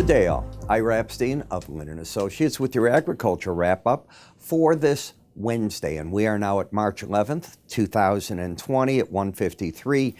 Good day all. Ira Epstein of Linn Associates with your agriculture wrap-up for this Wednesday. And we are now at March 11th, 2020 at 1:53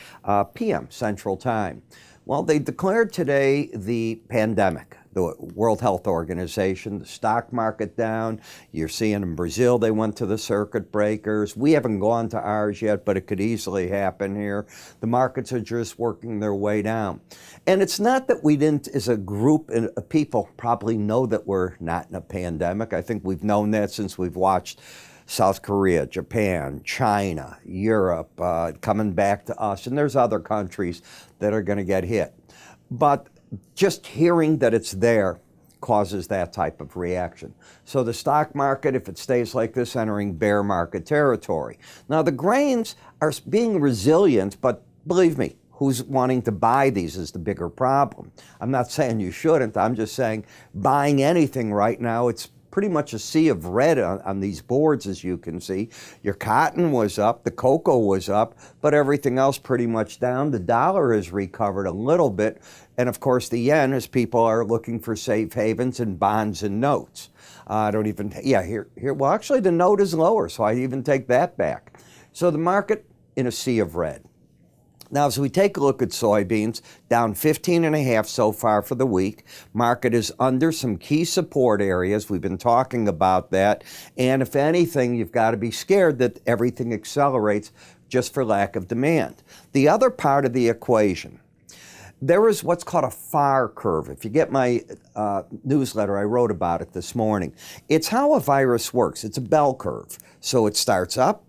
p.m. Central Time. Well, they declared today the pandemic. The World Health Organization, the stock market down. You're seeing in Brazil, they went to the circuit breakers. We haven't gone to ours yet, but it could easily happen here. The markets are just working their way down. And it's not that we didn't, as a group of people, probably know that we're not in a pandemic. I think we've known that since we've watched South Korea, Japan, China, Europe coming back to us. And there's other countries that are going to get hit. But just hearing that it's there causes that type of reaction. So the stock market, if it stays like this, entering bear market territory. Now the grains are being resilient, but believe me, who's wanting to buy these is the bigger problem. I'm not saying you shouldn't. I'm just saying buying anything right now, it's pretty much a sea of red on these boards, as you can see. Your cotton was up, the cocoa was up, but everything else pretty much down. The dollar has recovered a little bit. And of course, the yen, as people are looking for safe havens in bonds and notes. Well, actually, the note is lower, so I even take that back. So the market in a sea of red. Now, as we take a look at soybeans, down 15.5 so far for the week. Market is under some key support areas. We've been talking about that. And if anything, you've got to be scared that everything accelerates just for lack of demand. The other part of the equation, there is what's called a FAR curve. If you get my newsletter, I wrote about it this morning. It's how a virus works. It's a bell curve. So it starts up,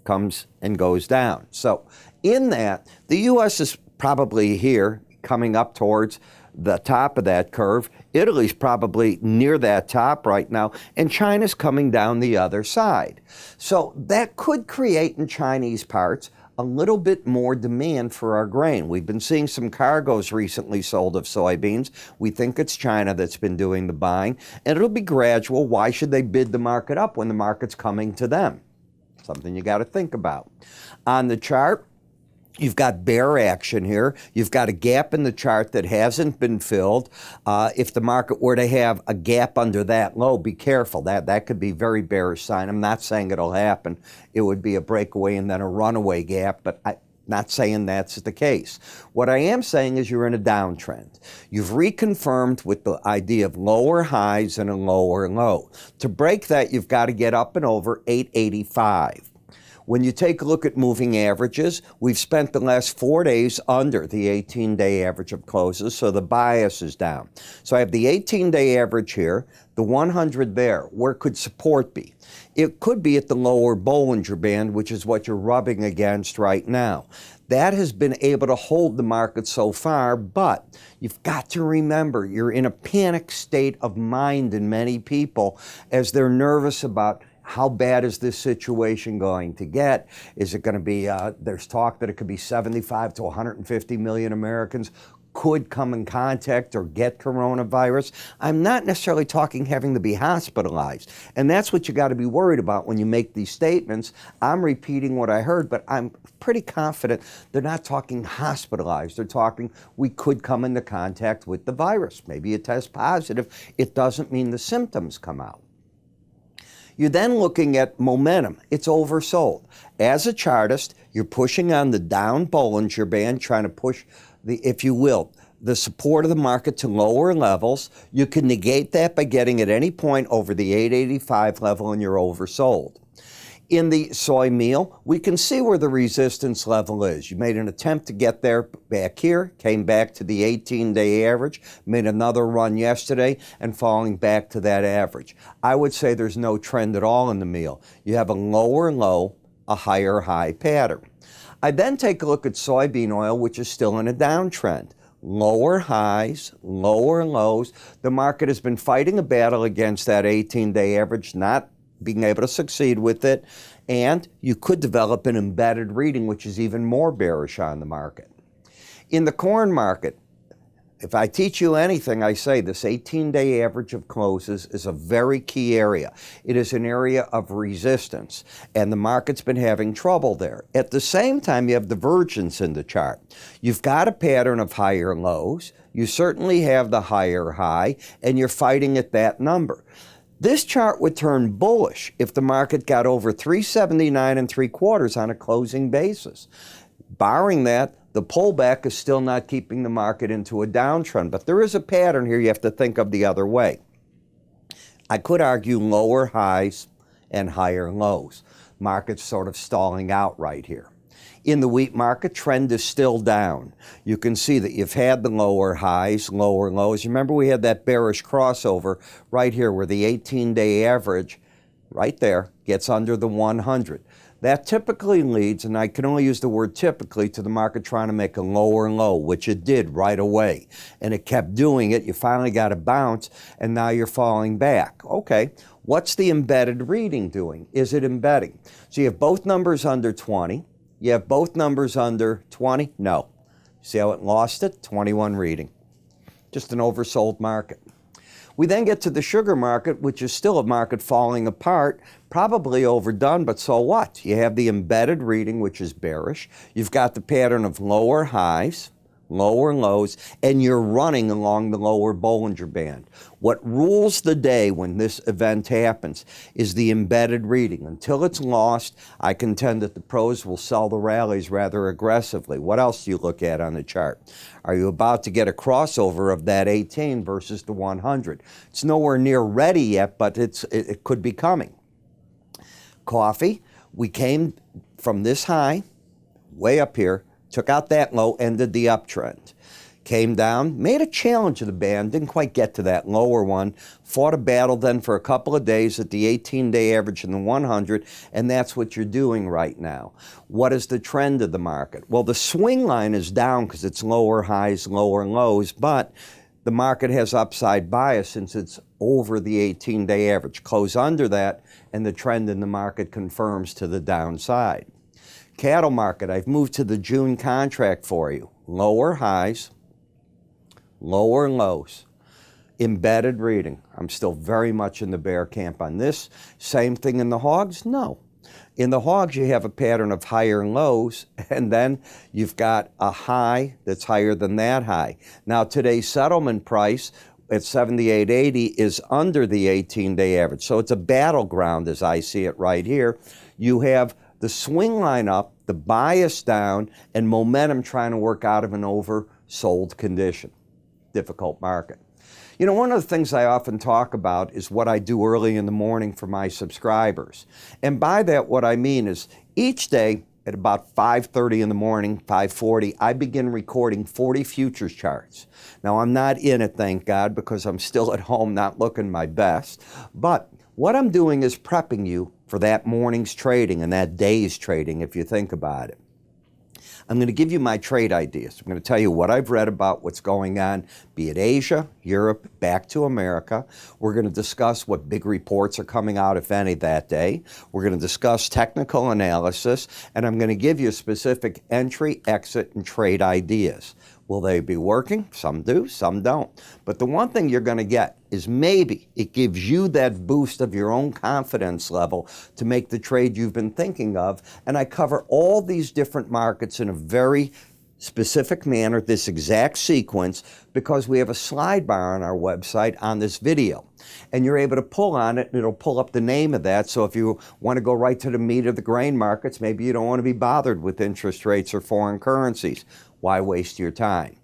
comes and goes down. So in that, the U.S. is probably here, coming up towards the top of that curve. Italy's probably near that top right now, and China's coming down the other side. So that could create in Chinese parts a little bit more demand for our grain. We've been seeing some cargoes recently sold of soybeans. We think it's China that's been doing the buying, and it'll be gradual. Why should they bid the market up when the market's coming to them? Something you got to think about. On the chart, you've got bear action here. You've got a gap in the chart that hasn't been filled. If the market were to have a gap under that low, be careful. That could be very bearish sign. I'm not saying it'll happen. It would be a breakaway and then a runaway gap, but I'm not saying that's the case. What I am saying is you're in a downtrend. You've reconfirmed with the idea of lower highs and a lower low. To break that, you've got to get up and over 885. When you take a look at moving averages, we've spent the last 4 days under the 18-day average of closes, so the bias is down. So I have the 18-day average here, the 100 there. Where could support be? It could be at the lower Bollinger Band, which is what you're rubbing against right now. That has been able to hold the market so far, but you've got to remember you're in a panic state of mind in many people as they're nervous about how bad is this situation going to get? Is it going to be, there's talk that it could be 75 to 150 million Americans could come in contact or get coronavirus. I'm not necessarily talking having to be hospitalized. And that's what you got to be worried about when you make these statements. I'm repeating what I heard, but I'm pretty confident they're not talking hospitalized. They're talking we could come into contact with the virus. Maybe you test positive. It doesn't mean the symptoms come out. You're then looking at momentum. It's oversold. As a chartist, you're pushing on the down Bollinger Band, trying to push the, if you will, the support of the market to lower levels. You can negate that by getting at any point over the 885 level and you're oversold. In the soy meal, we can see where the resistance level is. You made an attempt to get there back here, came back to the 18-day average, made another run yesterday, and falling back to that average. I would say there's no trend at all in the meal. You have a lower low, a higher high pattern. I then take a look at soybean oil, which is still in a downtrend. Lower highs, lower lows. The market has been fighting a battle against that 18-day average, not being able to succeed with it, and you could develop an embedded reading, which is even more bearish on the market. In the corn market, if I teach you anything, I say this 18-day average of closes is a very key area. It is an area of resistance, and the market's been having trouble there. At the same time, you have divergence in the chart. You've got a pattern of higher lows. You certainly have the higher high, and you're fighting at that number. This chart would turn bullish if the market got over 379 3/4 on a closing basis. Barring that, the pullback is still not keeping the market into a downtrend, but there is a pattern here you have to think of the other way. I could argue lower highs and higher lows. Market's sort of stalling out right here. In the wheat market, trend is still down. You can see that you've had the lower highs, lower lows. Remember we had that bearish crossover right here where the 18-day average right there gets under the 100. That typically leads, and I can only use the word typically, to the market trying to make a lower low, which it did right away. And it kept doing it. You finally got a bounce, and now you're falling back. Okay, what's the embedded reading doing? Is it embedding? So you have both numbers under 20. You have both numbers under 20? No. See how it lost it? 21 reading. Just an oversold market. We then get to the sugar market, which is still a market falling apart, probably overdone, but so what? You have the embedded reading, which is bearish. You've got the pattern of lower highs, lower lows, and you're running along the lower Bollinger Band. What rules the day when this event happens is the embedded reading. Until it's lost, I contend that the pros will sell the rallies rather aggressively. What else do you look at on the chart? Are you about to get a crossover of that 18 versus the 100? It's nowhere near ready yet, but it could be coming. Coffee, we came from this high, way up here, took out that low, ended the uptrend. Came down, made a challenge of the band, didn't quite get to that lower one, fought a battle then for a couple of days at the 18-day average in the 100, and that's what you're doing right now. What is the trend of the market? Well, the swing line is down because it's lower highs, lower lows, but the market has upside bias since it's over the 18-day average. Close under that, and the trend in the market confirms to the downside. Cattle market, I've moved to the June contract for you. Lower highs, lower lows, embedded reading. I'm still very much in the bear camp on this. Same thing in the hogs? No. In the hogs, you have a pattern of higher lows, and then you've got a high that's higher than that high. Now, today's settlement price at 78.80 is under the 18-day average. So it's a battleground as I see it right here. You have the swing line up, the bias down, and momentum trying to work out of an oversold condition. Difficult market. You know, one of the things I often talk about is what I do early in the morning for my subscribers. And by that, what I mean is each day at about 5:30 in the morning, 5:40, I begin recording 40 futures charts. Now, I'm not in it, thank God, because I'm still at home not looking my best. But what I'm doing is prepping you for that morning's trading and that day's trading, if you think about it. I'm going to give you my trade ideas. I'm going to tell you what I've read about what's going on, be it Asia, Europe, back to America. We're going to discuss what big reports are coming out, if any, that day. We're going to discuss technical analysis, and I'm going to give you specific entry, exit, and trade ideas. Will they be working? Some do, some don't. But the one thing you're going to get is maybe it gives you that boost of your own confidence level to make the trade you've been thinking of. And I cover all these different markets in a very specific manner, this exact sequence, because we have a slide bar on our website on this video. And you're able to pull on it, and it'll pull up the name of that. So if you want to go right to the meat of the grain markets, maybe you don't want to be bothered with interest rates or foreign currencies. Why waste your time?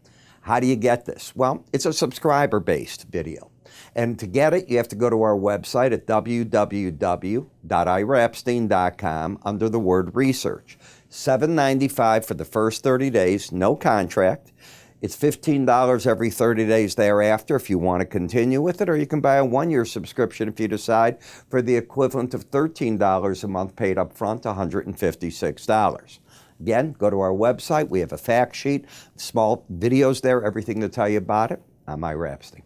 How do you get this? Well, it's a subscriber-based video. And to get it, you have to go to our website at www.iraepstein.com under the word research. $7.95 for the first 30 days, no contract. It's $15 every 30 days thereafter if you want to continue with it, or you can buy a one-year subscription if you decide for the equivalent of $13 a month paid up front, $156. Again, go to our website. We have a fact sheet, small videos there, everything to tell you about it. I'm Ira Epstein.